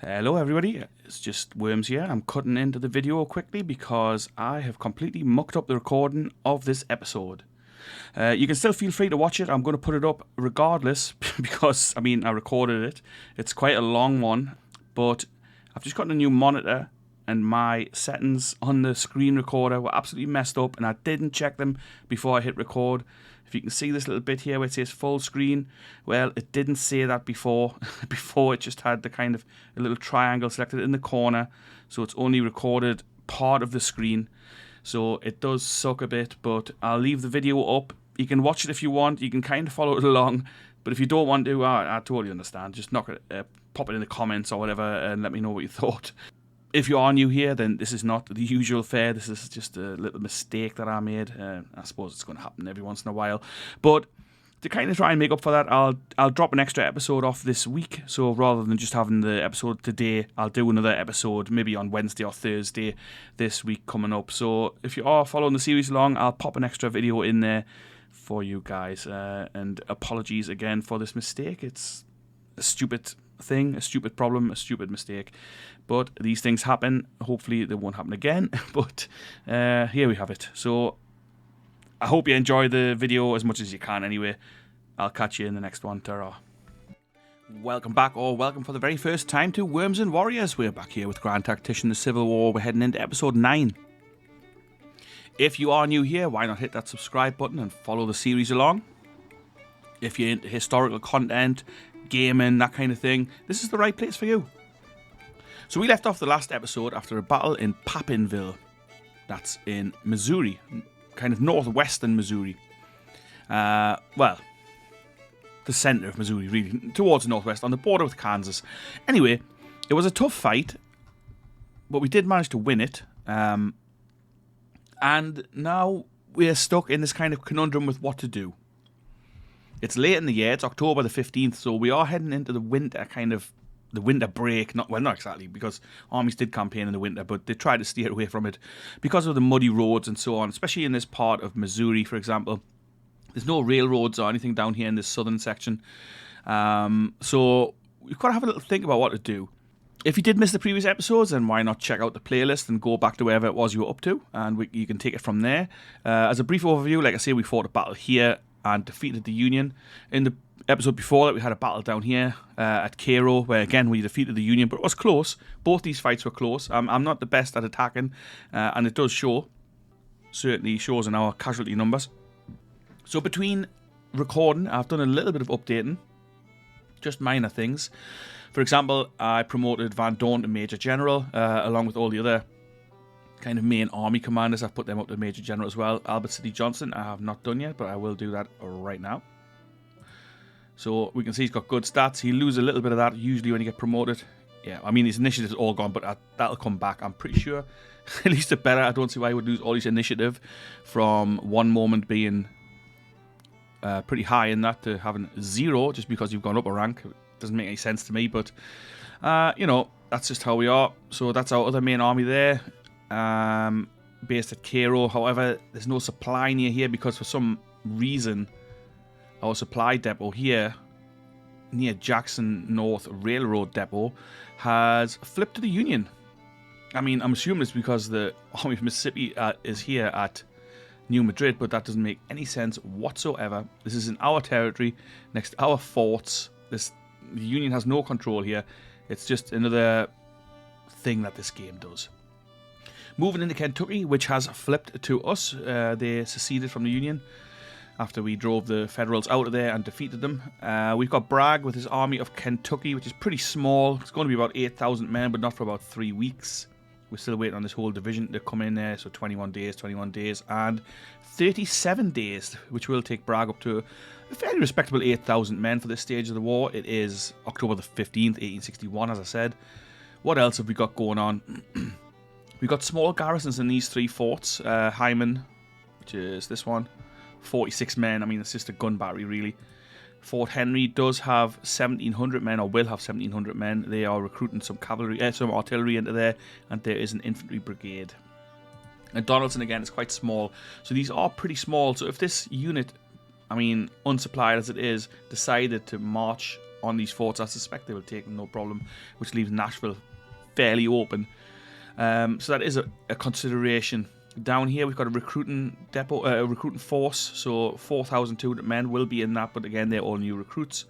Hello everybody, it's just Worms here. I'm cutting into the video quickly because I have completely mucked up the recording of this episode. You can still feel free to watch it. I'm going to put it up regardless because, I recorded it. It's quite a long one, but I've just gotten a new monitor and my settings on the screen recorder were absolutely messed up and I didn't check them before I hit record. If you can see this little bit here where it says full screen, well, it didn't say that before. Before it just had the kind of a little triangle selected in the corner, so it's only recorded part of the screen. So it does suck a bit, but I'll leave the video up. You can watch it if you want. You can kind of follow it along, but if you don't want to, I totally understand. Just pop it in the comments or whatever and let me know what you thought. If you are new here, then this is not the usual fare. This is just a little mistake that I made. I suppose it's going to happen every once in a while. But to kind of try and make up for that, I'll drop an extra episode off this week. So rather than just having the episode today, I'll do another episode maybe on Wednesday or Thursday this week coming up. So if you are following the series along, I'll pop an extra video in there for you guys. And apologies again for this mistake. It's a stupid thing, a stupid problem, a stupid mistake. But these things happen. Hopefully they won't happen again. But here we have it. So I hope you enjoy the video as much as you can anyway. I'll catch you in the next one. Ta-ra. Welcome back, or welcome for the very first time to Worms and Warriors. We're back here with Grand Tactician The Civil War. We're heading into episode 9. If you are new here, why not hit that subscribe button and follow the series along? If you're into historical content, gaming, that kind of thing, this is the right place for you. So we left off the last episode after a battle in Papinville. That's in Missouri, kind of northwestern Missouri. Well, the centre of Missouri, really, towards the northwest, on the border with Kansas. Anyway, it was a tough fight, but we did manage to win it. And now we're stuck in this kind of conundrum with what to do. It's late in the year, it's October the 15th, so we are heading into the winter the winter break. Not exactly, because armies did campaign in the winter, but they tried to steer away from it because of the muddy roads and so on, especially in this part of Missouri, for example. There's no railroads or anything down here in this southern section. So we've got to have a little think about what to do. If you did miss the previous episodes, then why not check out the playlist and go back to wherever it was you were up to, and you can take it from there. As a brief overview, like I say, we fought a battle here and defeated the Union. In the episode before that, we had a battle down here at Cairo, where again we defeated the Union, but it was close. Both these fights were close. I'm not the best at attacking, and it does show. Certainly shows in our casualty numbers. So between recording, I've done a little bit of updating, just minor things. For example, I promoted Van Dorn to Major General, along with all the other kind of main army commanders. I've put them up to Major General as well. Albert City Johnson I have not done yet, but I will do that right now. So we can see he's got good stats. He'll lose a little bit of that usually when you get promoted. Yeah, I mean his initiative's all gone, but that'll come back, I'm pretty sure. At least it better. I don't see why he would lose all his initiative from one moment being pretty high in that to having 0 just because you've gone up a rank. It doesn't make any sense to me, but that's just how we are. So that's our other main army there, based at Cairo. However, there's no supply near here because for some reason our supply depot here near Jackson North Railroad Depot has flipped to the Union. I mean, I'm assuming it's because the Army of Mississippi is here at New Madrid, but that doesn't make any sense whatsoever. This is in our territory, next to our forts. The Union has no control here. It's just another thing that this game does. Moving into Kentucky, which has flipped to us. They seceded from the Union after we drove the Federals out of there and defeated them. We've got Bragg with his army of Kentucky, which is pretty small. It's going to be about 8,000 men, but not for about 3 weeks. We're still waiting on this whole division to come in there, so 21 days, and 37 days, which will take Bragg up to a fairly respectable 8,000 men for this stage of the war. It is October the 15th, 1861, as I said. What else have we got going on? We've got small garrisons in these 3 forts. Hyman, which is this one, 46 men. I mean, it's just a gun battery, really. Fort Henry does have 1,700 men, or will have 1,700 men. They are recruiting some some artillery into there, and there is an infantry brigade. And Donaldson, again, is quite small. So these are pretty small. So if this unit, I mean, unsupplied as it is, decided to march on these forts. I suspect they will take them, no problem, which leaves Nashville fairly open. So that is a consideration. Down here, we've got a recruiting depot, recruiting force. So 4,200 men will be in that, but again, they're all new recruits.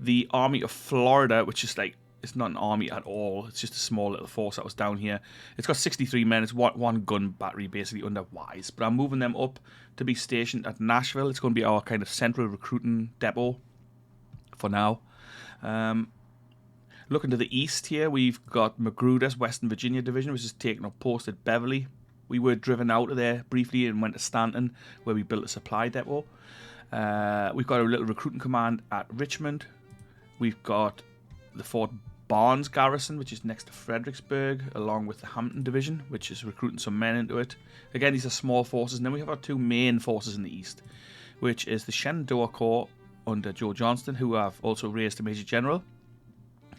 The Army of Florida, which is like, it's not an army at all. It's just a small little force that was down here. It's got 63 men. It's one gun battery, basically, under Wise. But I'm moving them up to be stationed at Nashville. It's going to be our kind of central recruiting depot for now. Looking to the east here, we've got Magruder's Western Virginia Division, which is taking up post at Beverly. We were driven out of there briefly and went to Stanton, where we built a supply depot. We've got a little recruiting command at Richmond. We've got the Fort Barnes garrison, which is next to Fredericksburg, along with the Hampton Division, which is recruiting some men into it. Again, these are small forces. And then we have our two main forces in the east, which is the Shenandoah Corps under Joe Johnston, who I've also raised to Major General.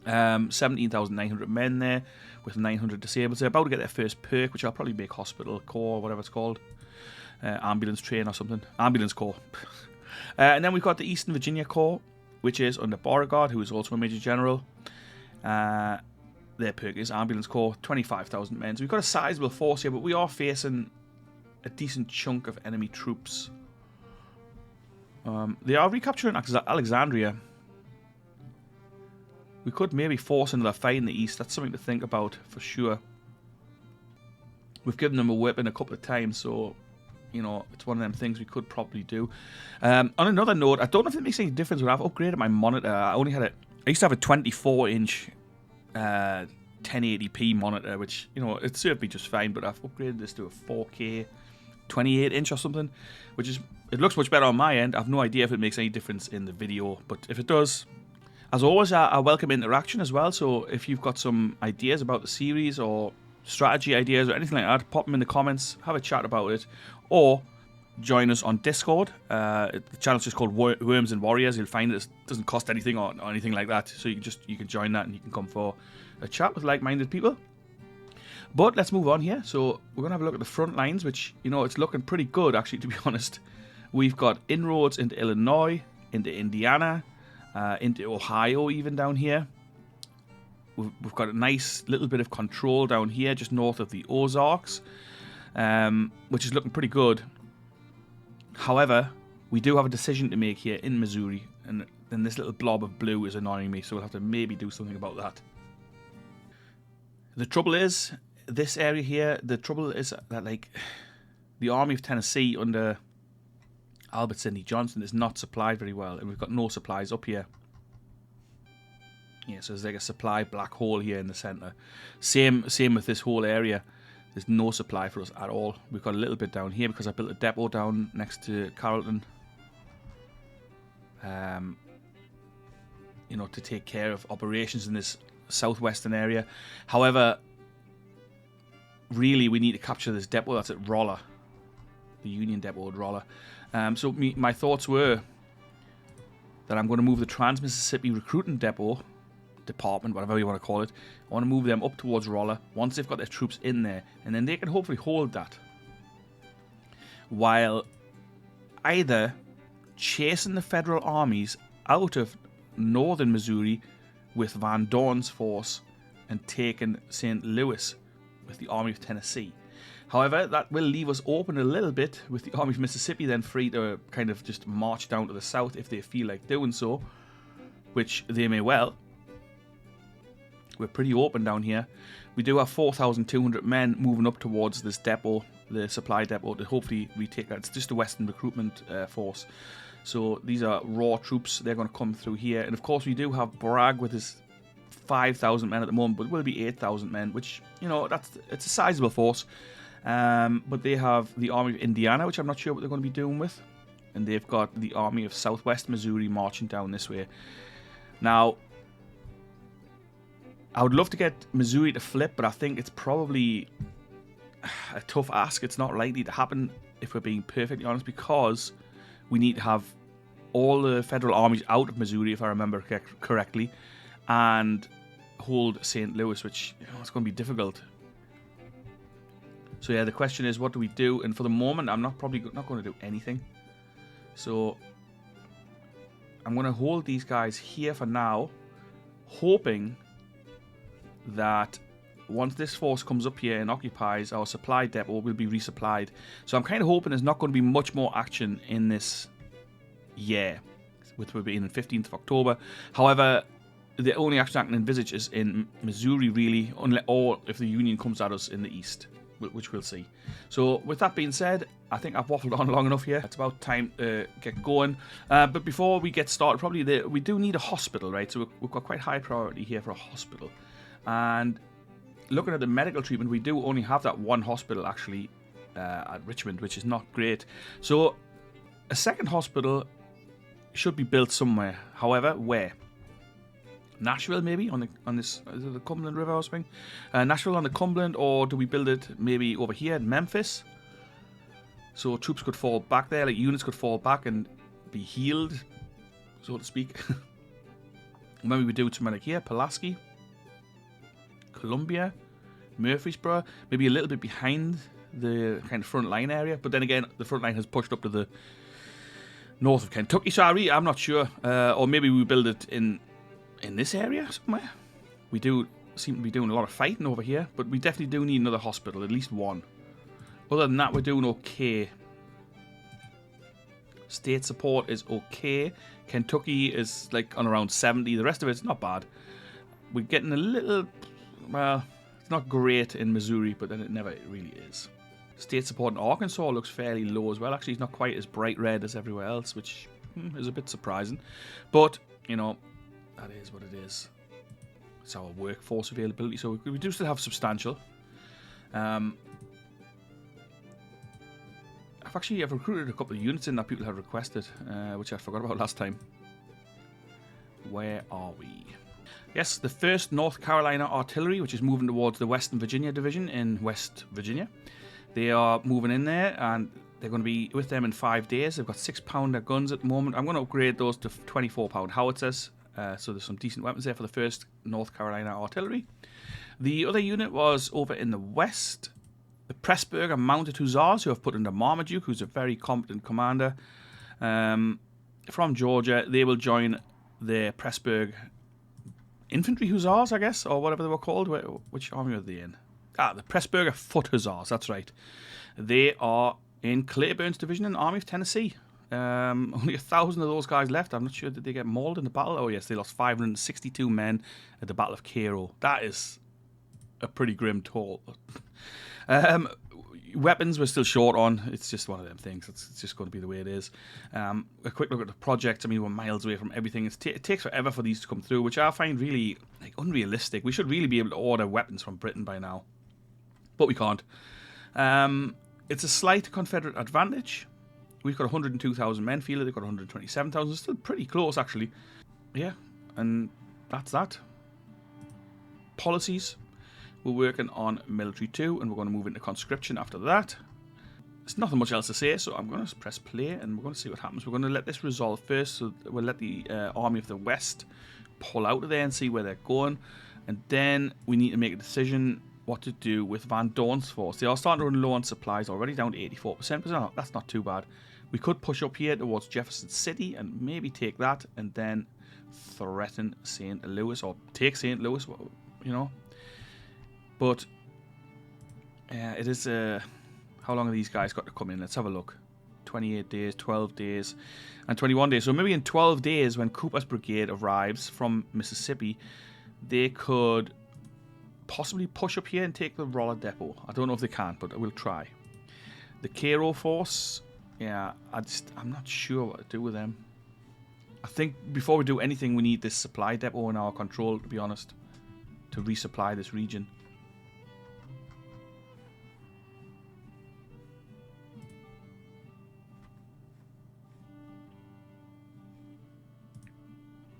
17,900 men there, with 900 disabled. They're about to get their first perk, which I'll probably make Hospital Corps, or whatever it's called. Ambulance Train or something. Ambulance Corps. And then we've got the Eastern Virginia Corps, which is under Beauregard, who is also a Major General. Their perk is Ambulance Corps, 25,000 men. So we've got a sizable force here, but we are facing a decent chunk of enemy troops. They are recapturing Alexandria. We could maybe force another fight in the east. That's something to think about for sure. We've given them a whipping a couple of times, so, you know, it's one of them things we could probably do. On another note, I don't know if it makes any difference when I've upgraded my monitor. I used to have a 24-inch 1080p monitor, which, you know, it served me just fine, but I've upgraded this to a 4K 28-inch or something, it looks much better on my end. I've no idea if it makes any difference in the video, but if it does, as always, I welcome interaction as well. So if you've got some ideas about the series or strategy ideas or anything like that, pop them in the comments, have a chat about it, or join us on Discord. The channel's just called Worms and Warriors. You'll find it doesn't cost anything or anything like that. So you can join that and you can come for a chat with like-minded people. But let's move on here. So we're gonna have a look at the front lines, which, you know, it's looking pretty good actually, to be honest. We've got inroads into Illinois, into Indiana, into Ohio, even down here. We've got a nice little bit of control down here, just north of the Ozarks, which is looking pretty good. However, we do have a decision to make here in Missouri, and then this little blob of blue is annoying me, so we'll have to maybe do something about that. The trouble is, this area here, the trouble is that, like, the Army of Tennessee under Albert Sidney Johnston is not supplied very well, and we've got no supplies up here. Yeah, so there's like a supply black hole here in the centre. Same with this whole area. There's no supply for us at all. We've got a little bit down here because I built a depot down next to Carrollton. You know, to take care of operations in this southwestern area. However, really we need to capture this depot that's at Rolla. The Union depot at Rolla. So my thoughts were that I'm going to move the Trans-Mississippi Recruiting Department, whatever you want to call it. I want to move them up towards Rolla once they've got their troops in there, and then they can hopefully hold that. While either chasing the federal armies out of northern Missouri with Van Dorn's force and taking St. Louis with the Army of Tennessee. However, that will leave us open a little bit with the Army of Mississippi then free to kind of just march down to the south if they feel like doing so, which they may well. We're pretty open down here. We do have 4,200 men moving up towards this depot, the supply depot, to hopefully retake that. It's just a Western recruitment force. So these are raw troops. They're going to come through here. And of course, we do have Bragg with his 5,000 men at the moment, but it will be 8,000 men, which, you know, it's a sizable force. But they have the Army of Indiana, which I'm not sure what they're going to be doing with. And they've got the Army of Southwest Missouri marching down this way. Now, I would love to get Missouri to flip, but I think it's probably a tough ask. It's not likely to happen, if we're being perfectly honest, because we need to have all the federal armies out of Missouri, if I remember correctly, and hold St. Louis, which, you know, it's going to be difficult. So yeah, the question is, what do we do? And for the moment, I'm probably not going to do anything. So I'm going to hold these guys here for now, hoping that once this force comes up here and occupies our supply depot, we'll be resupplied. So I'm kind of hoping there's not going to be much more action in this year, with we're being the 15th of October. However, the only action I can envisage is in Missouri, really, or if the Union comes at us in the east, which we'll see. So with that being said, I think I've waffled on long enough here. It's about time to get going. But before we get started, probably we do need a hospital, right? So we've got quite high priority here for a hospital. And looking at the medical treatment, we do only have that one hospital actually at Richmond, which is not great. So a second hospital should be built somewhere. However, where? Nashville, maybe on this is it the Cumberland River or something? Nashville on the Cumberland, or do we build it maybe over here in Memphis? So troops could fall back there, like units could fall back and be healed, so to speak. Maybe we do it somewhere like here, Pulaski, Columbia, Murfreesboro, maybe a little bit behind the kind of front line area. But then again, the front line has pushed up to the north of Kentucky, so I'm not sure. Or maybe we build it in this area somewhere. We do seem to be doing a lot of fighting over here, but we definitely do need another hospital, at least one. Other than that, we're doing okay. State support is okay. Kentucky is like on around 70. The rest of it's not bad. We're getting a little, well, it's not great in Missouri, but then it never really is. State support in Arkansas looks fairly low as well. Actually, it's not quite as bright red as everywhere else, which is a bit surprising. But, you know, that is what it is. It's our workforce availability, so we do still have substantial. I've recruited a couple of units in that people have requested, which I forgot about last time. Where are we? Yes, the 1st North Carolina Artillery, which is moving towards the Western Virginia Division in West Virginia. They are moving in there, and they're going to be with them in 5 days. They've got 6-pounder guns at the moment. I'm going to upgrade those to 24-pound howitzers. So there's some decent weapons there for the 1st North Carolina Artillery. The other unit was over in the west, the Pressburger Mounted Hussars, who I've put under Marmaduke, who's a very competent commander from Georgia. They will join the Pressburg Infantry Hussars, I guess, or whatever they were called. Which army are they in? The Pressburger Foot Hussars, that's right. They are in Claiborne's division in the Army of Tennessee. Only 1,000 of those guys left. I'm not sure, did they get mauled in the battle? Oh yes, they lost 562 men at the Battle of Cairo. That is a pretty grim toll. Weapons we're still short on. It's just one of them things. It's just going to be the way it is. A quick look at the project. I mean, we're miles away from everything. It takes forever for these to come through, which I find really unrealistic. We should really be able to order weapons from Britain by now, but we can't. It's a slight Confederate advantage. We've got 102,000 men fielded. They've got 127,000. Still pretty close, actually. Yeah, and that's that. Policies. We're working on military 2, and we're going to move into conscription after that. There's nothing much else to say, so I'm going to press play, and we're going to see what happens. We're going to let this resolve first, so we'll let the Army of the West pull out of there and see where they're going. And then we need to make a decision what to do with Van Dorn's force. They are starting to run low on supplies already, down to 84%, but that's not too bad. We could push up here towards Jefferson City and maybe take that and then threaten St. Louis, or take St. Louis, you know. But it is... how long have these guys got to come in? Let's have a look. 28 days, 12 days, and 21 days. So maybe in 12 days, when Cooper's brigade arrives from Mississippi, they could possibly push up here and take the Roller Depot. I don't know if they can, but we'll try. The Cairo force... Yeah, I'm not sure what to do with them. I think before we do anything, we need this supply depot in our control, to be honest, to resupply this region.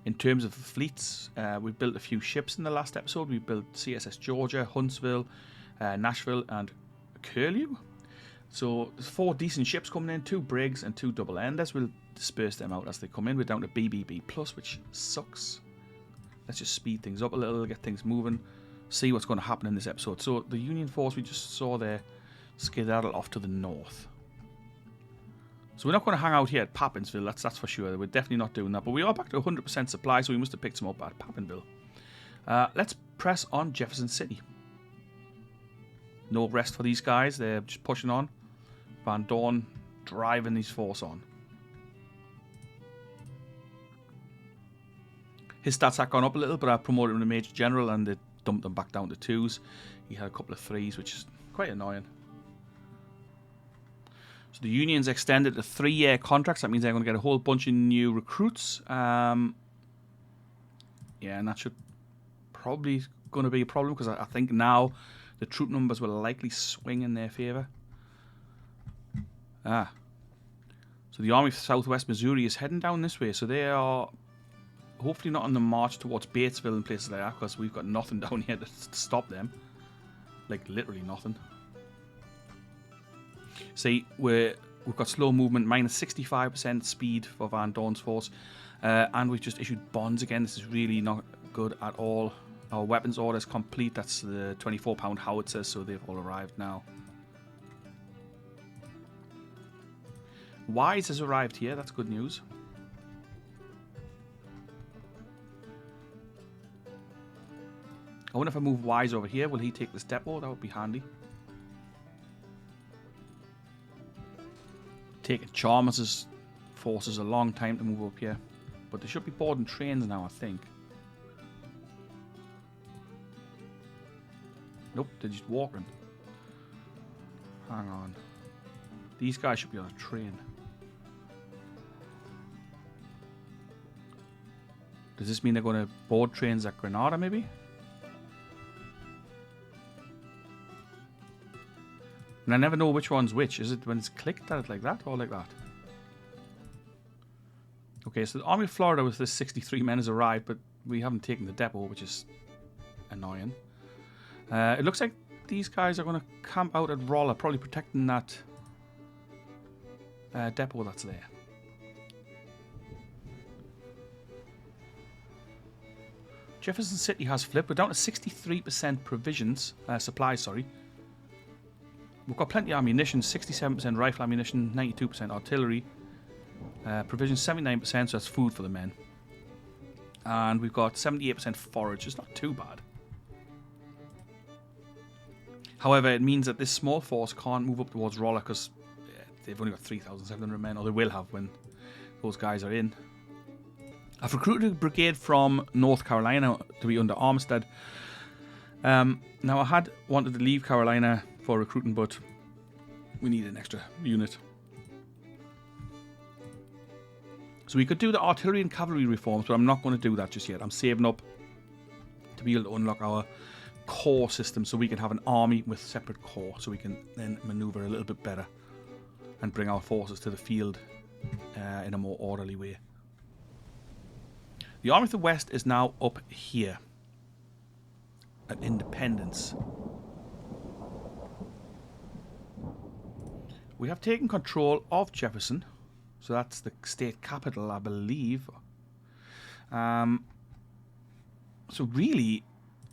In terms of fleets, we've built a few ships in the last episode. We built CSS Georgia, Huntsville, Nashville, and Curlew. So there's 4 decent ships coming in, 2 brigs and 2 double-enders. We'll disperse them out as they come in. We're down to BBB+, which sucks. Let's just speed things up a little, get things moving, see what's going to happen in this episode. So the Union force we just saw there skedaddle off to the north. So we're not going to hang out here at Pappinsville, that's for sure. We're definitely not doing that. But we are back to 100% supply, so we must have picked some up at Pappinsville. Let's press on Jefferson City. No rest for these guys. They're just pushing on. Van Dorn driving his force on. His stats have gone up a little, but I promoted him to Major General and they dumped him back down to 2s. He had a couple of 3s, which is quite annoying. So the Union's extended to 3-year contracts. That means they're going to get a whole bunch of new recruits. Yeah, and that should probably going to be a problem because I think now the troop numbers will likely swing in their favour. So the Army of Southwest Missouri is heading down this way. So they are hopefully not on the march towards Batesville and places like that because we've got nothing down here to stop them. Like literally nothing. See, we've got slow movement, minus 65% speed for Van Dorn's force. And we've just issued bonds again. This is really not good at all. Our weapons order is complete. That's the 24-pound howitzers, so they've all arrived now. Wise has arrived here. That's good news. I wonder if I move Wise over here, will he take this depot? That would be handy. Taking Chalmers' forces a long time to move up here. But they should be boarding trains now, I think. Nope, they're just walking. Hang on. These guys should be on a train. Does this mean they're going to board trains at Grenada, maybe? And I never know which one's which. Is it when it's clicked at it like that or like that? Okay, so the Army of Florida with this 63 men has arrived, but we haven't taken the depot, which is annoying. It looks like these guys are going to camp out at Rolla, probably protecting that depot that's there. Jefferson City has flipped. We're down to 63% provisions, supplies, sorry. We've got plenty of ammunition, 67% rifle ammunition, 92% artillery. Provisions 79%, so that's food for the men. And we've got 78% forage. It's not too bad. However, it means that this small force can't move up towards Rolla because they've only got 3,700 men, or they will have when those guys are in. I've recruited a brigade from North Carolina to be under Armistead. Now, I had wanted to leave Carolina for recruiting, but we need an extra unit. So we could do the artillery and cavalry reforms, but I'm not going to do that just yet. I'm saving up to be able to unlock our corps system so we can have an army with separate corps, so we can then maneuver a little bit better and bring our forces to the field in a more orderly way. The Army of the West is now up here at Independence. We have taken control of Jefferson, so that's the state capital, I believe. So really,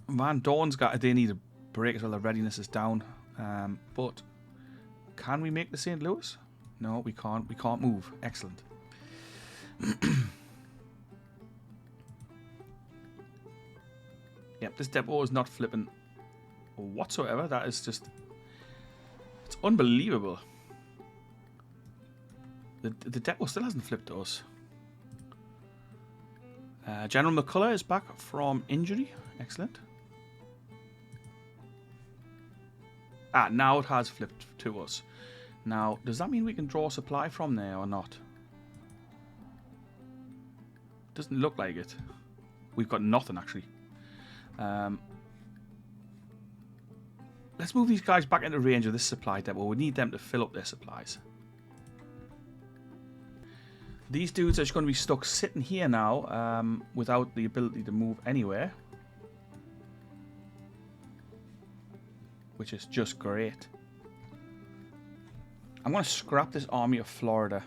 Van Dorn's they need a break as well. Their readiness is down. But can we make the St. Louis? No, we can't. We can't move. Excellent. Yep, this depot is not flipping whatsoever. That is just... It's unbelievable. The depot still hasn't flipped to us. General McCullough is back from injury. Excellent. Now it has flipped to us. Now, does that mean we can draw supply from there or not? Doesn't look like it. We've got nothing, actually. Let's move these guys back into range of this supply depot. We need them to fill up their supplies. These dudes are just going to be stuck sitting here now without the ability to move anywhere. Which is just great. I'm going to scrap this Army of Florida.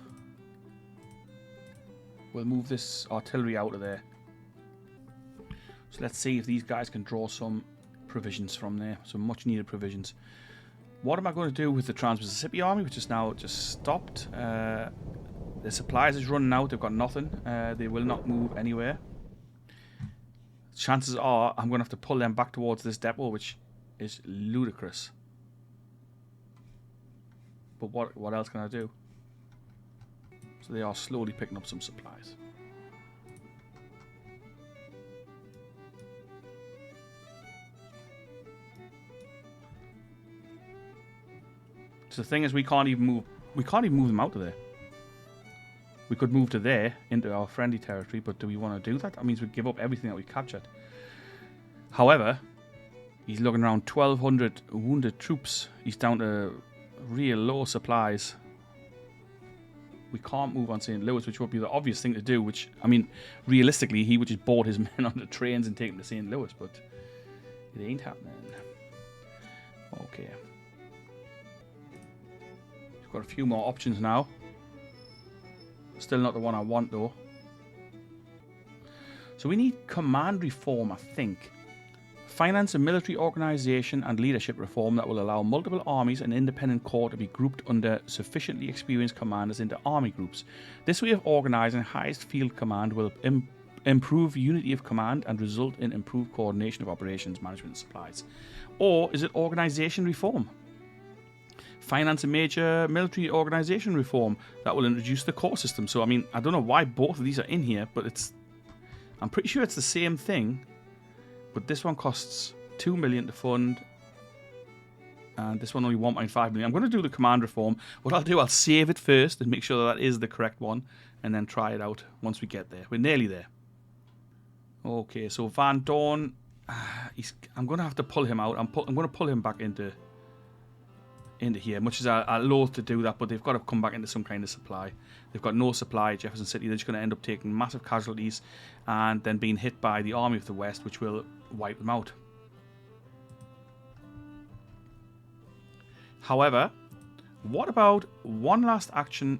We'll move this artillery out of there. So let's see if these guys can draw some provisions from there. Some much needed provisions. What am I going to do with the Trans-Mississippi Army, which is now just stopped? The supplies is running out. They've got nothing. They will not move anywhere. Chances are I'm going to have to pull them back towards this depot, which is ludicrous. But what else can I do? So they are slowly picking up some supplies. So the thing is, we can't even move them out of there. We could move to there into our friendly territory, but do we want to do that? That means we give up everything that we captured. However, he's looking around 1,200 wounded troops. He's down to real low supplies. We can't move on St. Louis, which would be the obvious thing to do, which, I mean, realistically, he would just board his men on the trains and take them to St. Louis, but it ain't happening. Okay. We've got a few more options now. Still not the one I want, though. So we need command reform, I think. Finance a military organisation and leadership reform that will allow multiple armies and independent corps to be grouped under sufficiently experienced commanders into army groups. This way of organising highest field command will improve unity of command and result in improved coordination of operations, management and supplies. Or is it organisation reform? Finance a major military organisation reform that will introduce the corps system. So, I mean, I don't know why both of these are in here, but I'm pretty sure it's the same thing. But this one costs 2 million to fund, and this one only 1.5 million. I'm going to do the command reform. What I'll do, I'll save it first and make sure that is the correct one, and then try it out once we get there. We're nearly there. Okay, so Van Dorn, I'm going to have to pull him out. I'm going to pull him back into here, much as I loathe to do that, but they've got to come back into some kind of supply. They've got no supply at Jefferson City. They're just going to end up taking massive casualties and then being hit by the Army of the West, which will wipe them out. However, what about one last action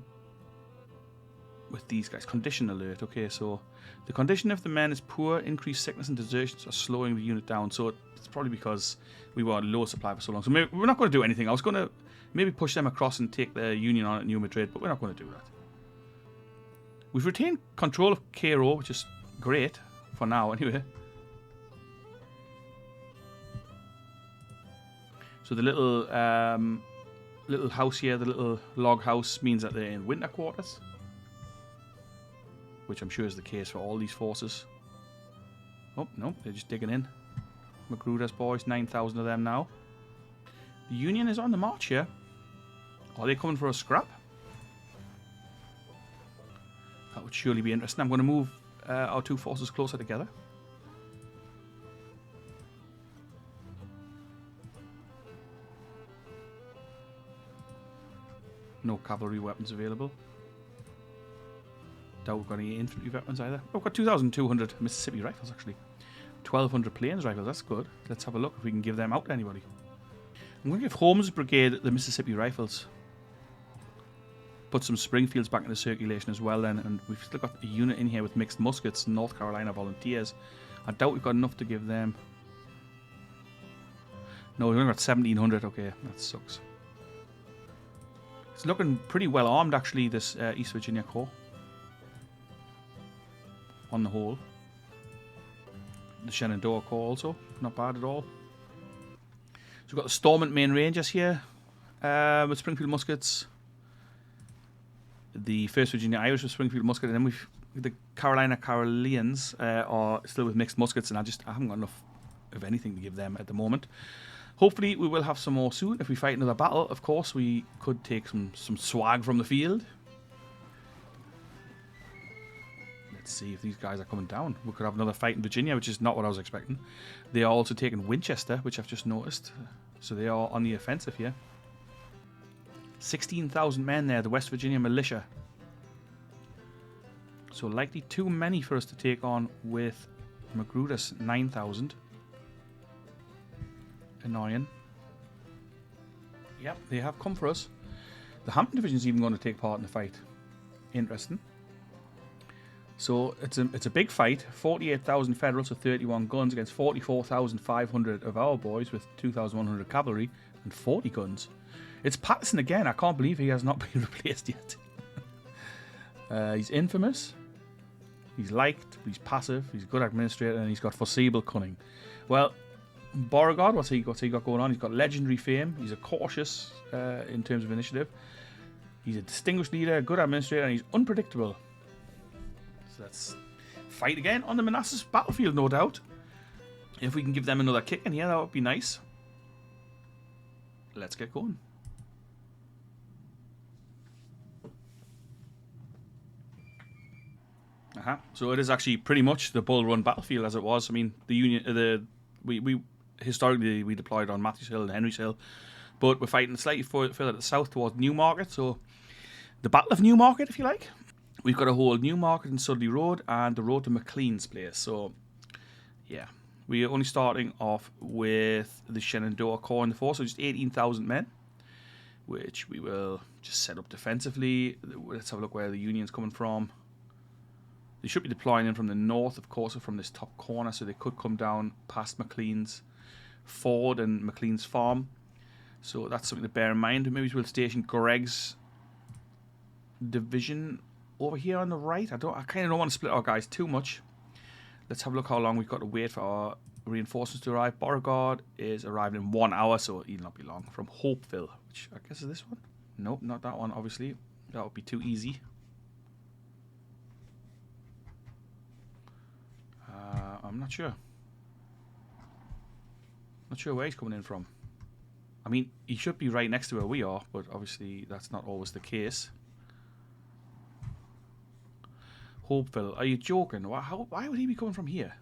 with these guys? Condition alert. Okay, so the condition of the men is poor. Increased sickness and desertions are slowing the unit down. So it's probably because we were on low supply for so long. So maybe we're not going to do anything. I was going to maybe push them across and take the Union on at New Madrid, but we're not going to do that. We've retained control of Cairo, which is great for now anyway. So the little house here, the little log house, means that they're in winter quarters, which I'm sure is the case for all these forces. Oh, no, they're just digging in. Magruder's boys, 9,000 of them now. The Union is on the march here. Are they coming for a scrap? That would surely be interesting. I'm going to move our two forces closer together. No cavalry weapons available. Doubt we've got any infantry weapons either. Oh, we've got 2,200 Mississippi rifles actually. 1,200 plains rifles, that's good. Let's have a look if we can give them out to anybody. I'm going to give Holmes' brigade the Mississippi rifles. Put some Springfields back into circulation as well then, and we've still got a unit in here with mixed muskets, North Carolina volunteers. I doubt we've got enough to give them. No, we've only got 1,700, okay, that sucks. It's looking pretty well armed actually, this East Virginia Corps. On the whole. The Shenandoah Corps also, not bad at all. So we've got the Stormont Main Rangers here with Springfield muskets. The 1st Virginia Irish with Springfield musket, and then we've the Carolina Carolians are still with mixed muskets, and I haven't got enough of anything to give them at the moment. Hopefully we will have some more soon. If we fight another battle, of course, we could take some swag from the field. Let's see if these guys are coming down. We could have another fight in Virginia, which is not what I was expecting. They are also taking Winchester, which I've just noticed. So they are on the offensive here. 16,000 men there, the West Virginia militia. So likely too many for us to take on with Magruder's 9,000. Annoying. Yep, they have come for us. The Hampton Division is even going to take part in the fight. Interesting. So it's a big fight. 48,000 Federals with 31 guns against 44,500 of our boys with 2,100 cavalry. and 40 guns. It's Patterson again. I can't believe he has not been replaced yet. He's infamous. He's liked. He's passive. He's a good administrator, and he's got foreseeable cunning. Well, Beauregard, what's he got going on? He's got legendary fame. He's a cautious in terms of initiative. He's a distinguished leader, a good administrator, and he's unpredictable. So let's fight again on the Manassas battlefield, no doubt. If we can give them another kick in here, that would be nice. Let's get going. So it is actually pretty much the Bull Run battlefield as it was. I mean, the Union, we historically we deployed on Matthews Hill and Henry's Hill, but we're fighting slightly further to the south towards Newmarket. So the Battle of Newmarket, if you like. We've got to hold Newmarket and Sudley Road and the road to McLean's place. So yeah, we are only starting off with the Shenandoah Corps in the force, so just 18,000 men, which we will just set up defensively. Let's have a look where the Union's coming from. They should be deploying in from the north, of course, or from this top corner, so they could come down past McLean's Ford and McLean's Farm. So that's something to bear in mind. Maybe we'll station Greg's division over here on the right. I kind of don't want to split our guys too much. Let's have a look how long we've got to wait for our reinforcements to arrive. Beauregard is arriving in 1 hour, so he'll not be long. From Hopeville, which I guess is this one. Nope, not that one, obviously. That would be too easy. I'm not sure. Not sure where he's coming in from. I mean, he should be right next to where we are, but obviously that's not always the case. Hopeville, are you joking? Why would he be coming from here?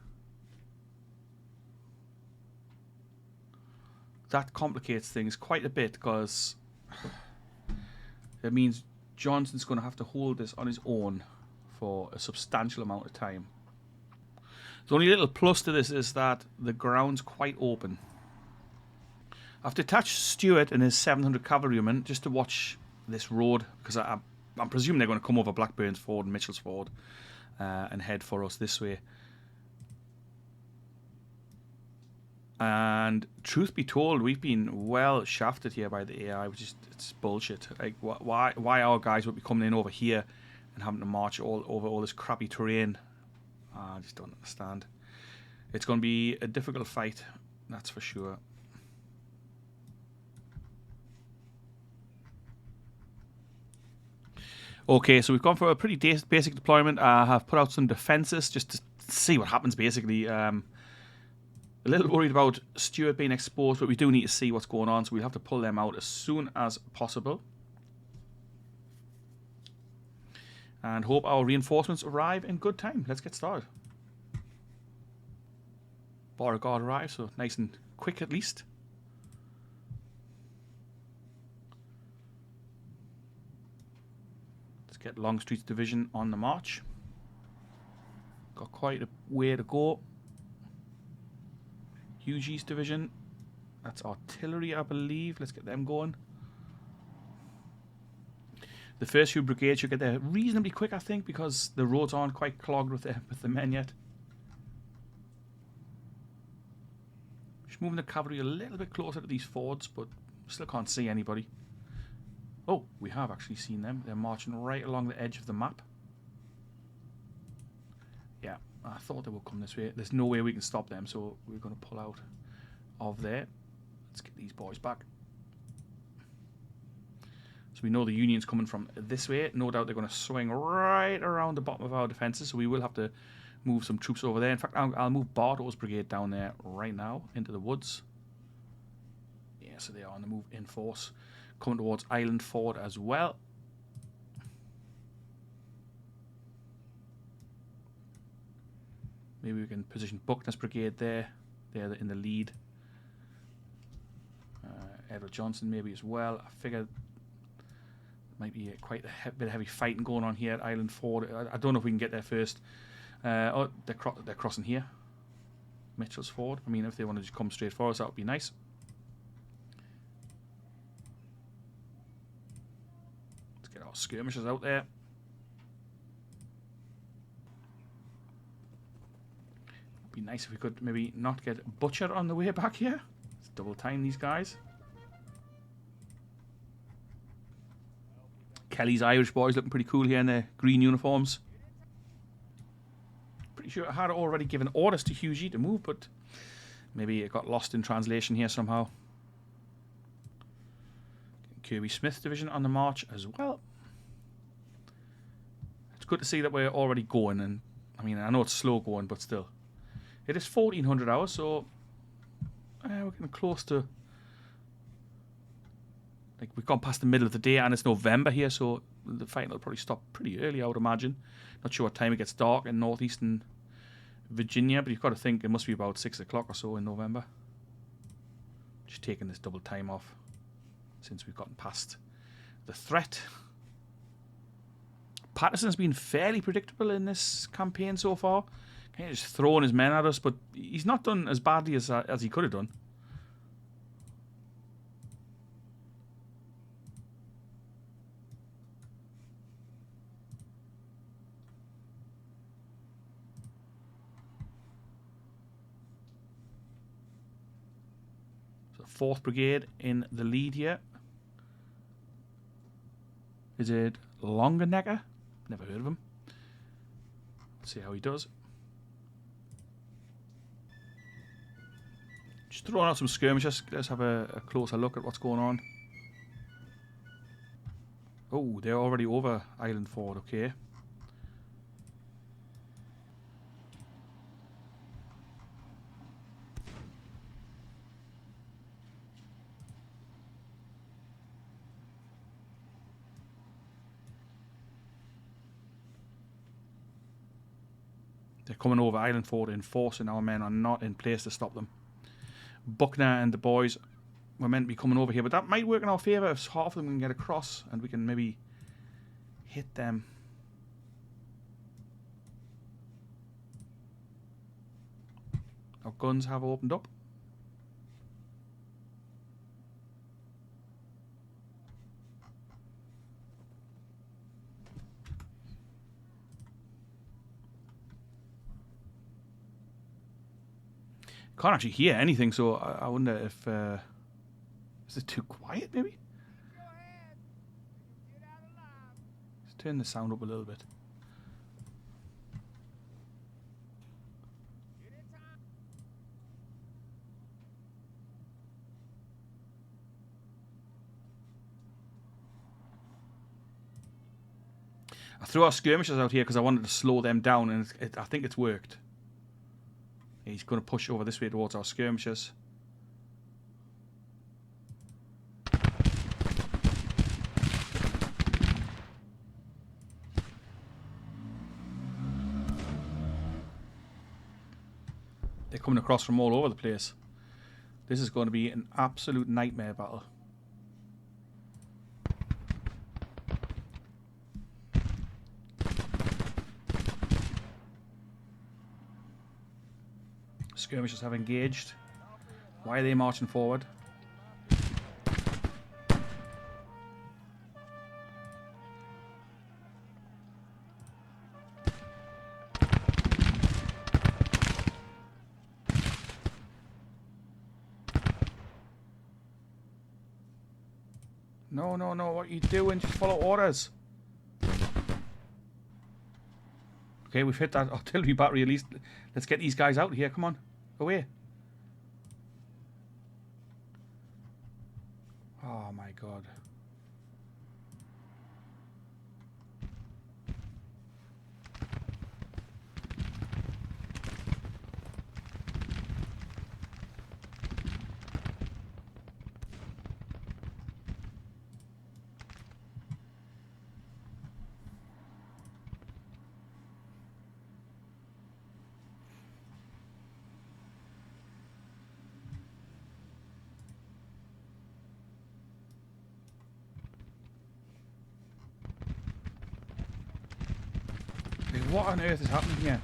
That complicates things quite a bit, because it means Johnson's going to have to hold this on his own for a substantial amount of time. The only little plus to this is that the ground's quite open. I've detached Stewart and his 700 cavalrymen just to watch this road, because I'm presuming they're going to come over Blackburn's Ford and Mitchell's Ford and head for us this way. And truth be told, we've been well shafted here by the AI, which is it's bullshit. Like, why our guys would be coming in over here and having to march all over all this crappy terrain? I just don't understand. It's going to be a difficult fight, that's for sure. Okay, so we've gone for a pretty basic deployment. I have put out some defences just to see what happens, basically. A little worried about Stewart being exposed, but we do need to see what's going on, so we'll have to pull them out as soon as possible. And hope our reinforcements arrive in good time. Let's get started. Beauregard arrives, so nice and quick at least. Let's get Longstreet's division on the march. Got quite a way to go. Hughie's division. That's artillery, I believe. Let's get them going. The first few brigades should get there reasonably quick, I think, because the roads aren't quite clogged with the men yet. Just moving the cavalry a little bit closer to these fords, but still can't see anybody. Oh, we have actually seen them. They're marching right along the edge of the map. Yeah, I thought they would come this way. There's no way we can stop them, so we're going to pull out of there. Let's get these boys back. So we know the Union's coming from this way. No doubt they're going to swing right around the bottom of our defences, so we will have to move some troops over there. In fact, I'll move Bartow's brigade down there right now into the woods. Yeah, so they are on the move in force. Coming towards Island Ford as well. Maybe we can position Buckner's brigade there. They're in the lead. Edward Johnson maybe as well. I figure might be quite a bit of heavy fighting going on here at Island Ford. I don't know if we can get there first. Oh, they're crossing here. Mitchell's Ford. I mean, if they want to just come straight for us, that would be nice. Let's get our skirmishers out there. It'd be nice if we could maybe not get butchered on the way back here. Let's double time these guys. Kelly's Irish boys looking pretty cool here in their green uniforms. Pretty sure I had already given orders to Hugh G to move, but maybe it got lost in translation here somehow. Kirby Smith division on the march as well. It's good to see that we're already going, and I mean, I know it's slow going, but still. It is 1400 hours, so we're getting close to... Like, we've gone past the middle of the day, and it's November here, so the fighting will probably stop pretty early, I would imagine. Not sure what time it gets dark in northeastern Virginia, but you've got to think it must be about 6 o'clock or so in November. Just taking this double time off since we've gotten past the threat. Patterson's been fairly predictable in this campaign so far. Kind of just throwing his men at us, but he's not done as badly as he could have done. So 4th Brigade in the lead here. Is it Longenecker? Never heard of him. Let's see how he does. Just throwing out some skirmishers. Let's have a closer look at what's going on. Oh, they're already over Island Ford, okay. They're coming over Island Ford in force, and our men are not in place to stop them. Buckner and the boys were meant to be coming over here, but that might work in our favour if half of them can get across and we can maybe hit them. Our guns have opened up. Can't actually hear anything, so I wonder if... is it too quiet, maybe? Let's turn the sound up a little bit. I threw our skirmishers out here because I wanted to slow them down, and I think it's worked. He's going to push over this way towards our skirmishers. They're coming across from all over the place. This is going to be an absolute nightmare battle. Skirmishers have engaged. Why are they marching forward? No, no, no, what are you doing? Just follow orders. Okay, we've hit that artillery battery at least. Let's get these guys out here. Come on. Away. Oh my god. What on earth is happening here?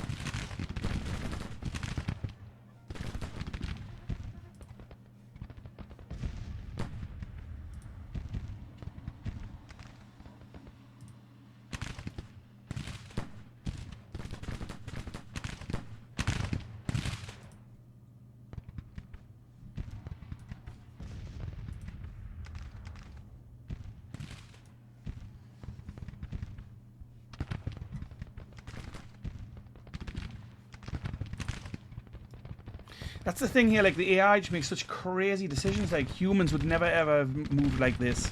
That's the thing here, like the AI just makes such crazy decisions, like humans would never ever have moved like this.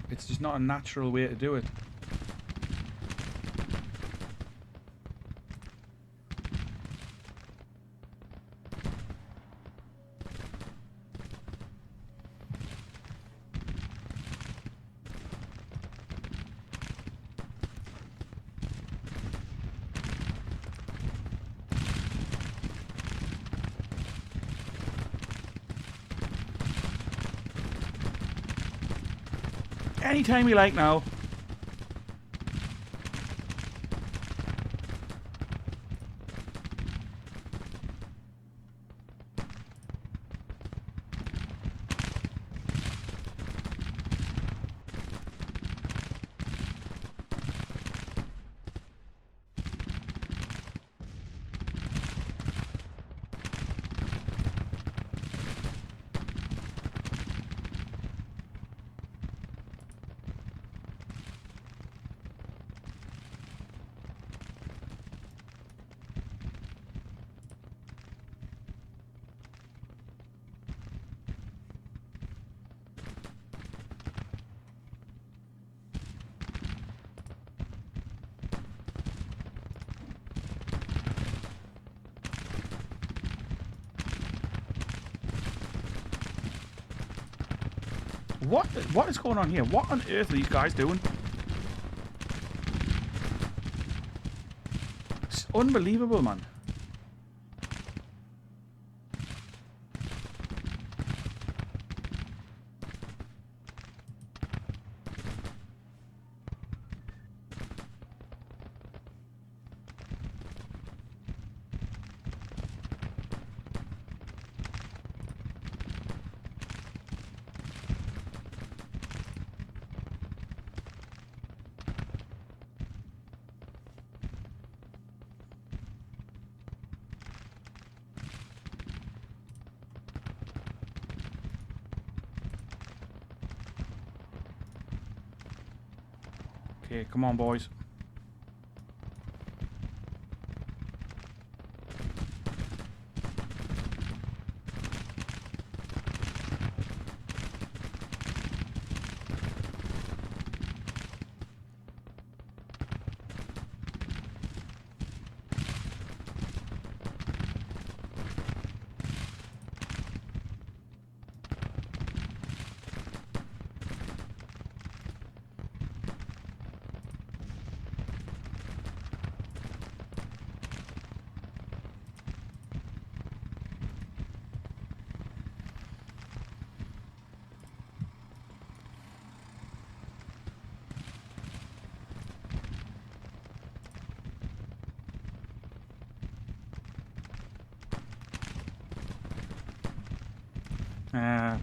It's just not a natural way to do it. Anytime you like now. What is going on here? What on earth are these guys doing? It's unbelievable, man. Okay, come on, boys.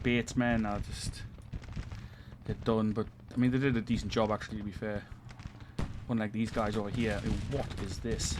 Bates, man, I'll just get done. But I mean, they did a decent job, actually, to be fair. Unlike these guys over here. What is this?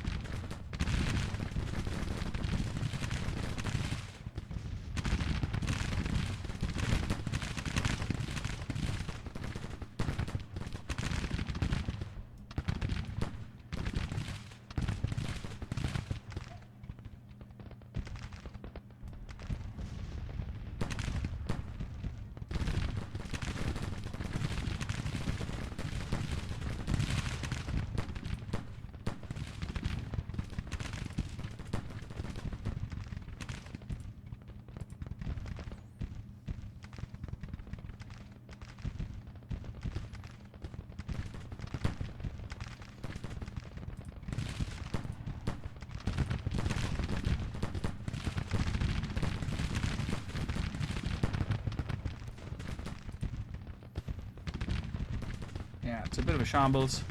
Yeah, it's a bit of a shambles.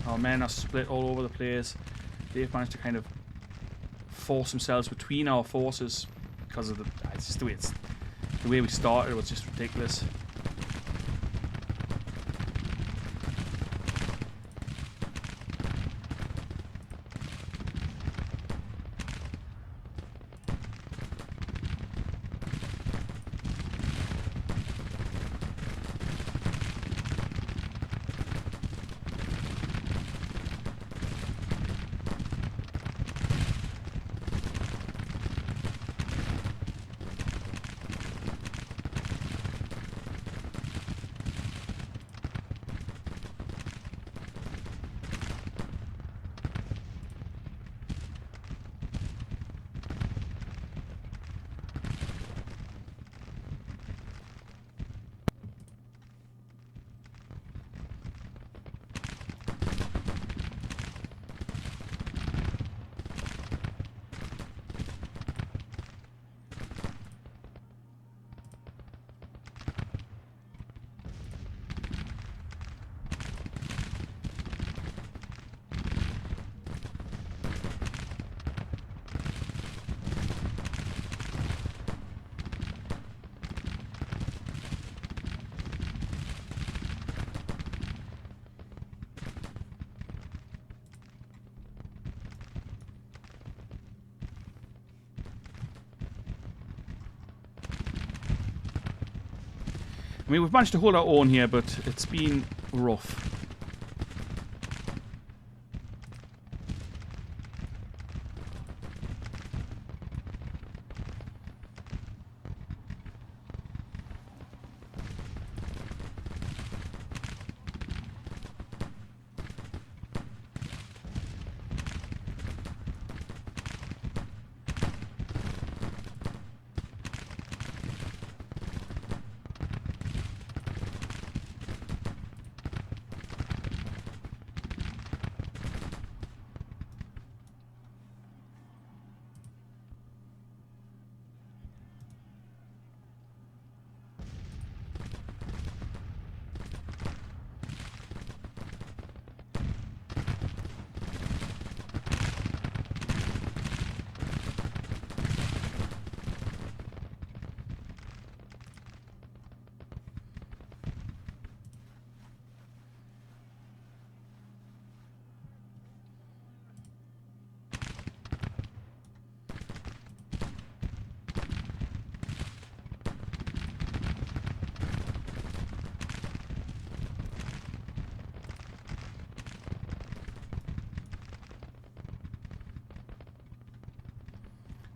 Our men are split all over the place. They've managed to kind of force themselves between our forces because of it's just the way we started was just ridiculous. I mean, we've managed to hold our own here, but it's been rough.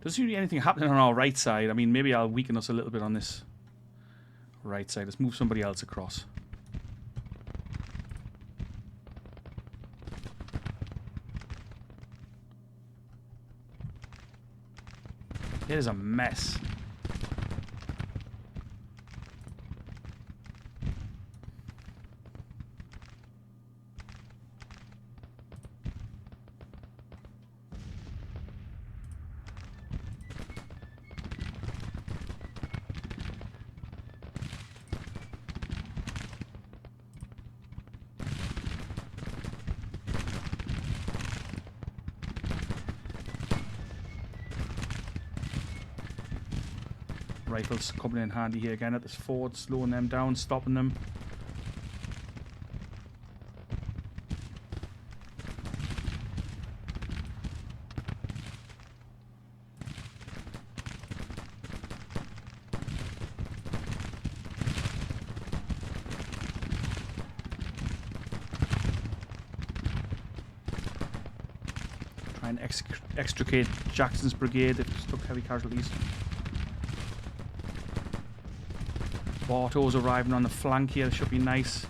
Doesn't seem to be anything happening on our right side. I mean, maybe I'll weaken us a little bit on this right side. Let's move somebody else across. It is a mess. Rifles coming in handy here again at this ford, slowing them down, stopping them. Try and extricate Jackson's brigade. They've took heavy casualties. Bartow's arriving on the flank here. Should be nice.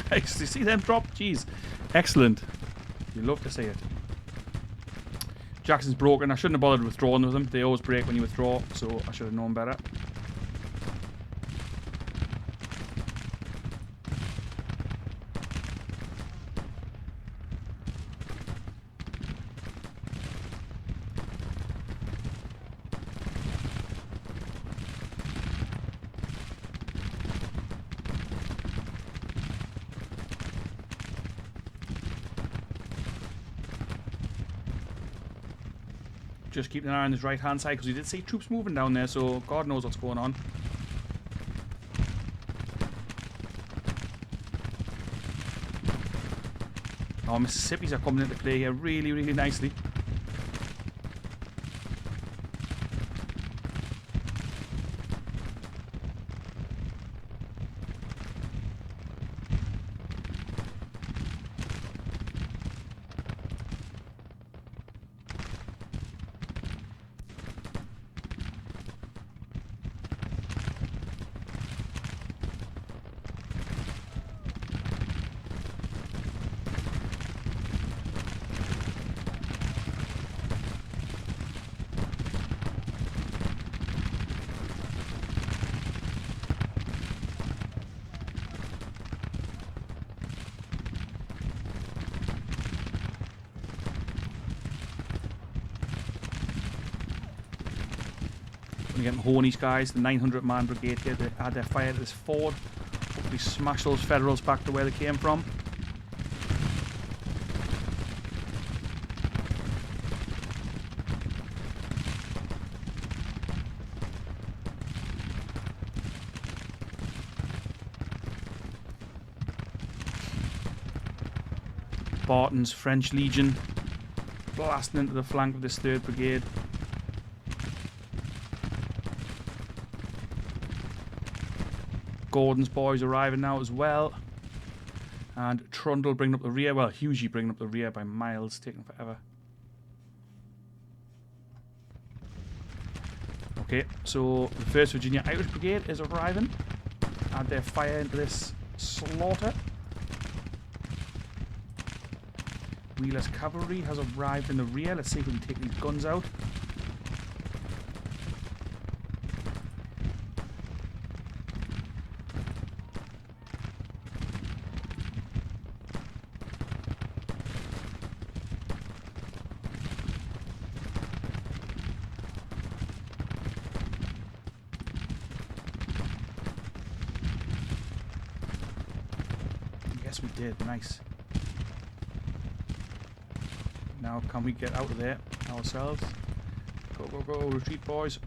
Nice. You see them drop? Jeez. Excellent. You love to see it. Jackson's broken. I shouldn't have bothered withdrawing with them. They always break when you withdraw, so I should have known better. Just keeping an eye on his right hand side because we did see troops moving down there, so God knows what's going on. Oh, Mississippi's are coming into play here really, really nicely. Getting Horny's guys, the 900-man brigade here, they had their fire at this ford. Hopefully smash those Federals back to where they came from. Barton's French Legion blasting into the flank of this 3rd Brigade. Gordon's boys arriving now as well. And Trundle bringing up the rear. Well, Hugely bringing up the rear by miles, taking forever. Okay, so the 1st Virginia Irish Brigade is arriving. Add their fire into this slaughter. Wheeler's cavalry has arrived in the rear. Let's see if we can take these guns out. Yes, we did. Nice. Now can we get out of there ourselves? Go, go, go. Retreat, boys.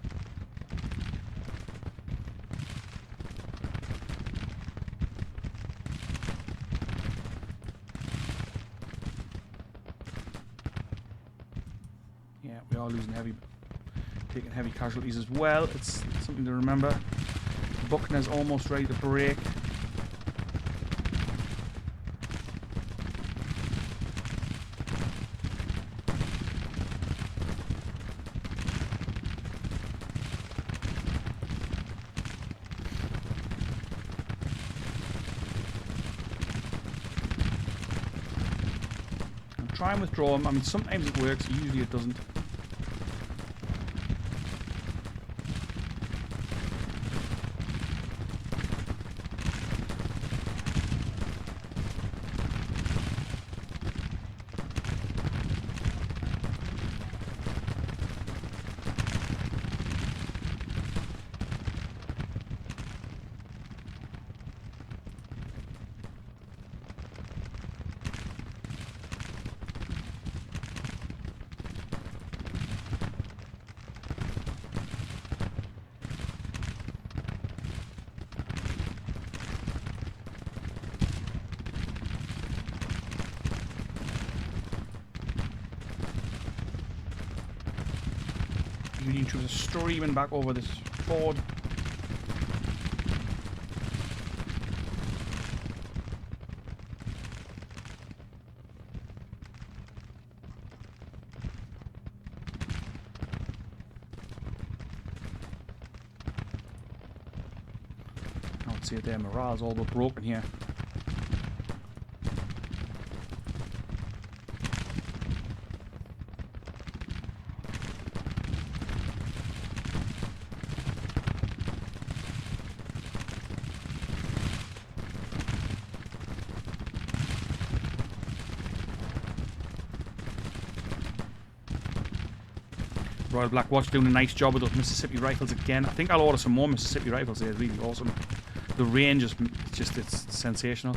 Yeah, we are losing taking heavy casualties as well. It's something to remember. Buckner's almost ready to break. Try and withdraw him. I mean, sometimes it works, usually it doesn't. Union troops are streaming back over this ford. I would say their morale's all but broken here. Royal Black Watch doing a nice job with those Mississippi rifles again. I think I'll order some more Mississippi rifles. They're really awesome. The range is just, it's sensational.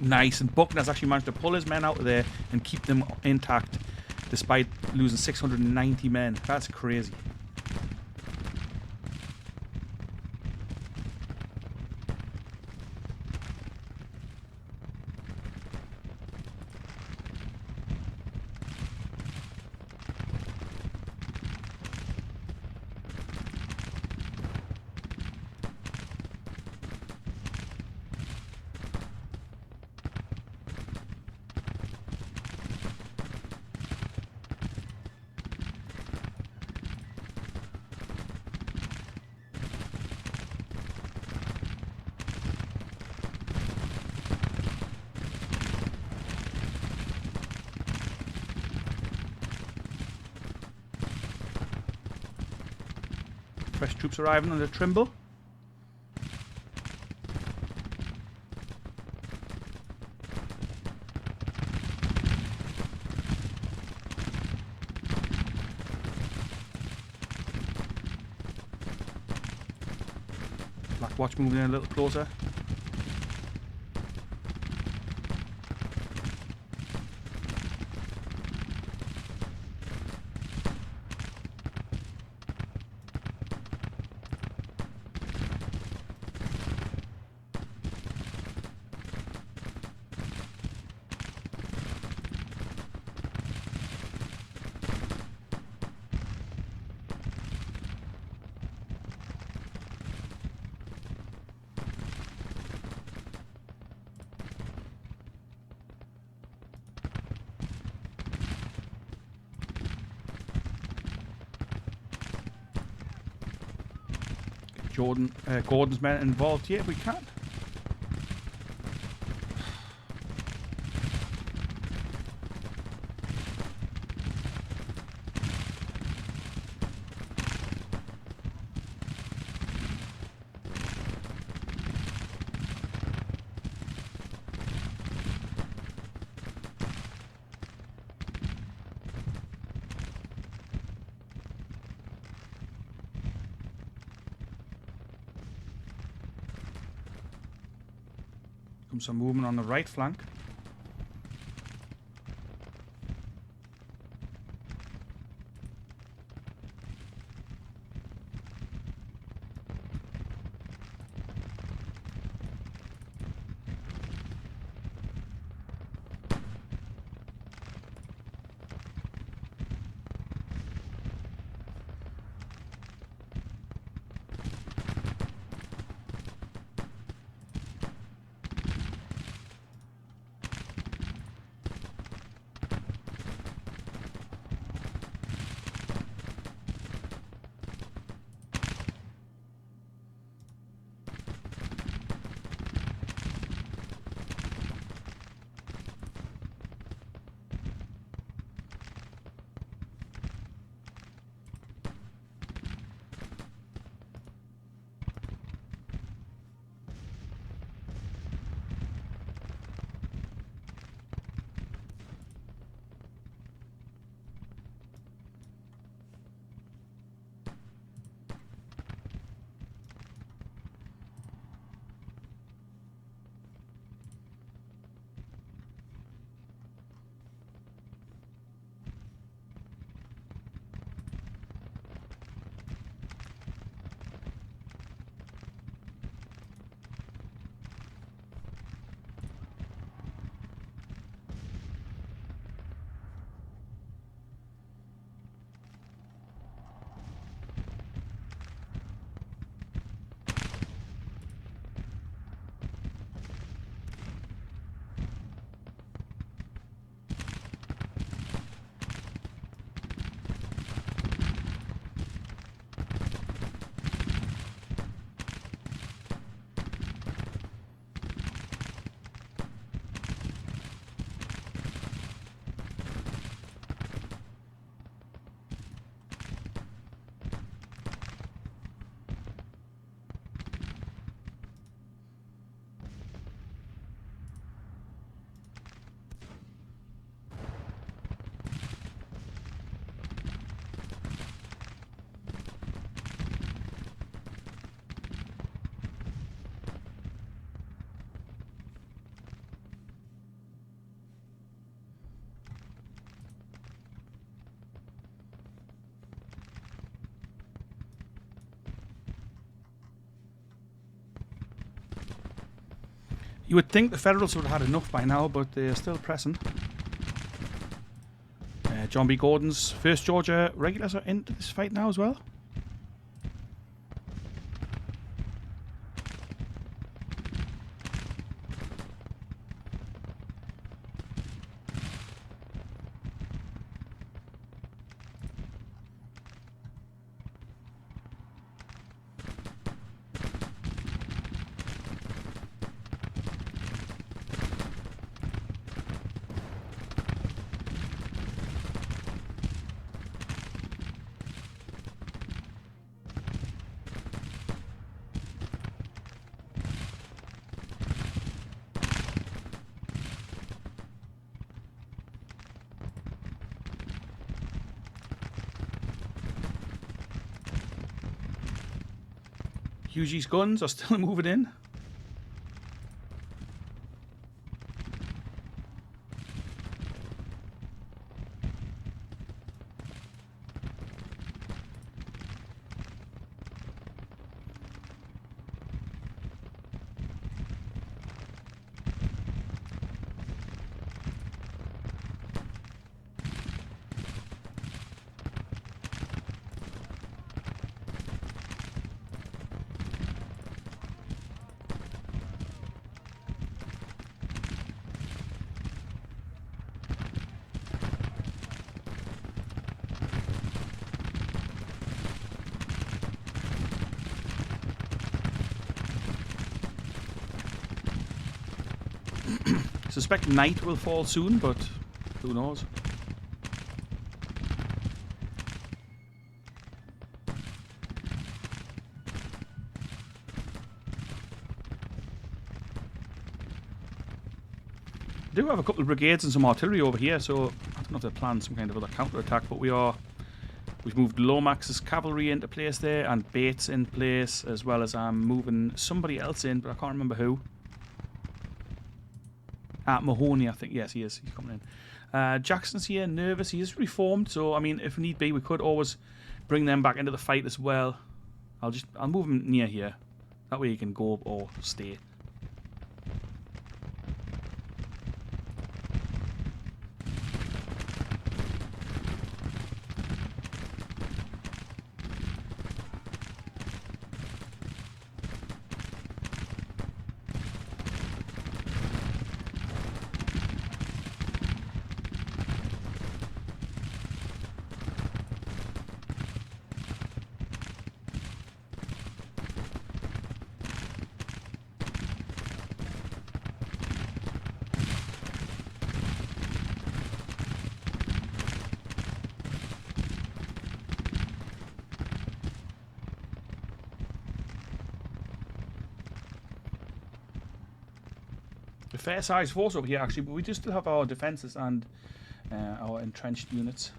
Nice, and Buckner's actually managed to pull his men out of there and keep them intact despite losing 690 men. That's crazy. Fresh troops arriving under Trimble. Black Watch moving in a little closer. Gordon's men involved here if we can. Some movement on the right flank. You would think the Federals would have had enough by now, but they're still pressing. John B. Gordon's 1st Georgia regulars are into this fight now as well. Hughie's guns are still moving in. Suspect night will fall soon, but who knows? I do have a couple of brigades and some artillery over here, so I don't know if they're planning some kind of other counter-attack, but we've moved Lomax's cavalry into place there, and Bates in place, as well as I'm moving somebody else in, but I can't remember who. Mahoney, I think. Yes, he is. He's coming in. Jackson's here, nervous. He is reformed, so I mean, if need be, we could always bring them back into the fight as well. I'll move him near here. That way he can go or stay. A fair sized force over here actually, but we do still have our defences and our entrenched units.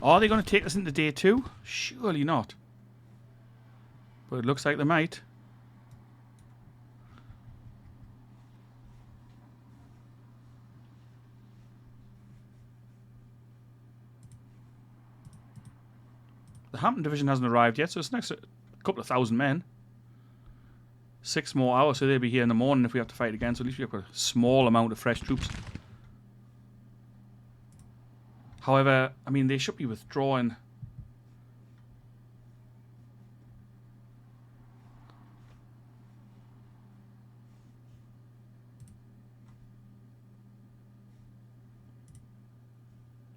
Are they going to take us into day 2? Surely not. But it looks like they might. the Hampton Division hasn't arrived yet, so it's next a couple of thousand men. 6 more hours, so they'll be here in the morning if we have to fight again. So at least we've got a small amount of fresh troops. However, I mean, they should be withdrawing.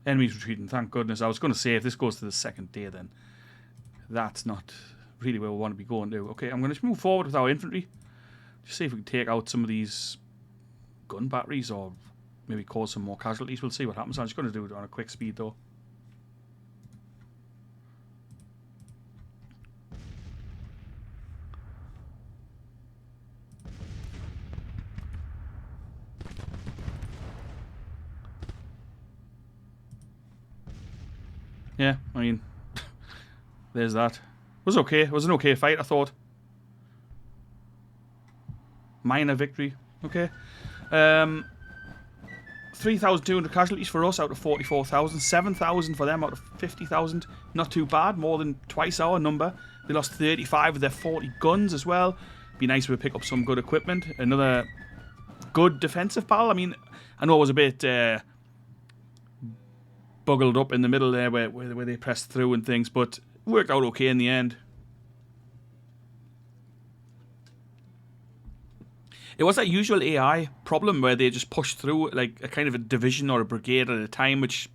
Enemies retreating, thank goodness. I was going to say, if this goes to the second day, then that's not really where we want to be going to. Okay, I'm going to move forward with our infantry. Just see if we can take out some of these gun batteries or maybe cause some more casualties. We'll see what happens. I'm just going to do it on a quick speed, though. Yeah, I mean, there's that. It was okay. It was an okay fight, I thought. Minor victory. Okay. 3,200 casualties for us out of 44,000. 7,000 for them out of 50,000. Not too bad. More than twice our number. They lost 35 of their 40 guns as well. Be nice if we pick up some good equipment. Another good defensive battle. I mean, I know it was a bit buggled up in the middle there where they pressed through and things, but worked out okay in the end. It was that usual AI problem where they just pushed through like a kind of a division or a brigade at a time, which,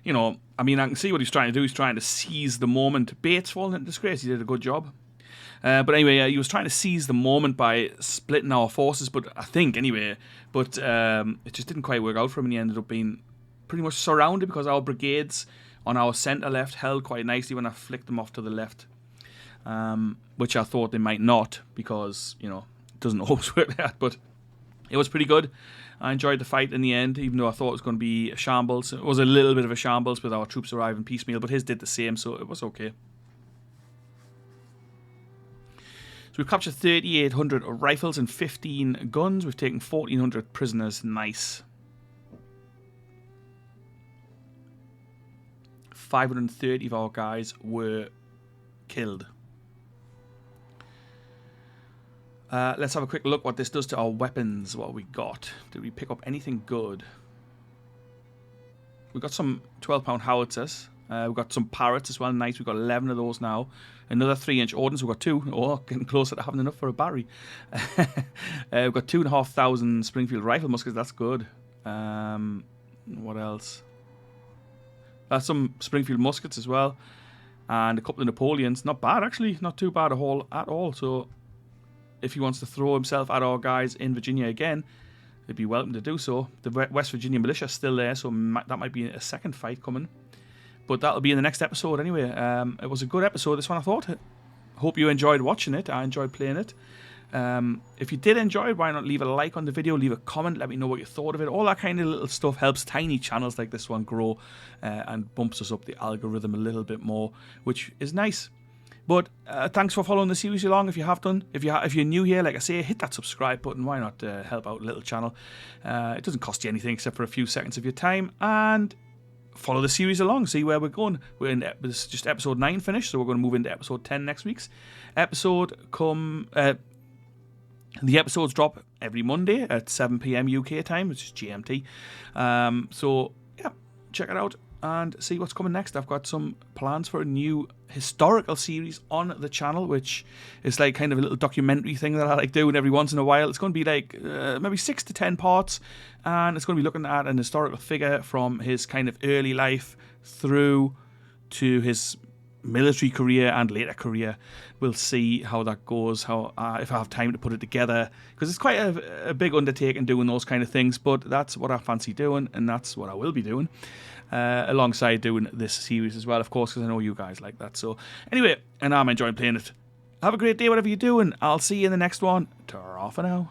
you know, I mean, I can see what he's trying to do. He's trying to seize the moment. Bates fallen into disgrace. He did a good job. But anyway, he was trying to seize the moment by splitting our forces, but I think, anyway, but it just didn't quite work out for him, and he ended up being pretty much surrounded because our brigades on our centre left held quite nicely when I flicked them off to the left, which I thought they might not, because, you know, it doesn't always work like that, but it was pretty good. I enjoyed the fight in the end, even though I thought it was going to be a shambles. It was a little bit of a shambles with our troops arriving piecemeal, but his did the same, so it was okay. So we've captured 3,800 rifles and 15 guns. We've taken 1,400 prisoners. Nice. 530 of our guys were killed. Let's have a quick look what this does to our weapons. What we got? Did we pick up anything good? We got some 12-pound howitzers. We've got some parrots as well. Nice. We've got 11 of those now. Another 3-inch ordnance. We've got 2. Oh, getting closer to having enough for a battery. We've got 2,500 Springfield rifle muskets. That's good. What else? That's some Springfield muskets as well. And a couple of Napoleons. Not bad, actually. Not too bad at all. So if he wants to throw himself at our guys in Virginia again, they'd be welcome to do so. The West Virginia militia is still there, so that might be a second fight coming. But that'll be in the next episode anyway. It was a good episode, this one, I thought. Hope you enjoyed watching it. I enjoyed playing it. If you did enjoy it, why not leave a like on the video, leave a comment, let me know what you thought of it. All that kind of little stuff helps tiny channels like this one grow and bumps us up the algorithm a little bit more, which is nice. But thanks for following the series along. If you have done, if you're new here, like I say, hit that subscribe button. Why not help out a little channel? It doesn't cost you anything except for a few seconds of your time, and follow the series along, see where we're going. This is just episode 9 finished, so we're going to move into episode 10 next week's episode. The episodes drop every Monday at 7 PM UK time, which is GMT. So yeah, check it out and see what's coming next. I've got some plans for a new historical series on the channel, which is like kind of a little documentary thing that I like doing every once in a while. It's going to be like maybe 6 to 10 parts, and it's going to be looking at an historical figure from his kind of early life through to his military career and later career. We'll see how that goes, how if I have time to put it together, because it's quite a big undertaking doing those kind of things, but that's what I fancy doing, and that's what I will be doing alongside doing this series as well, of course, because I know you guys like that. So anyway, and I'm enjoying playing it. Have a great day whatever you're doing. I'll see you in the next one. Ta-ra for now.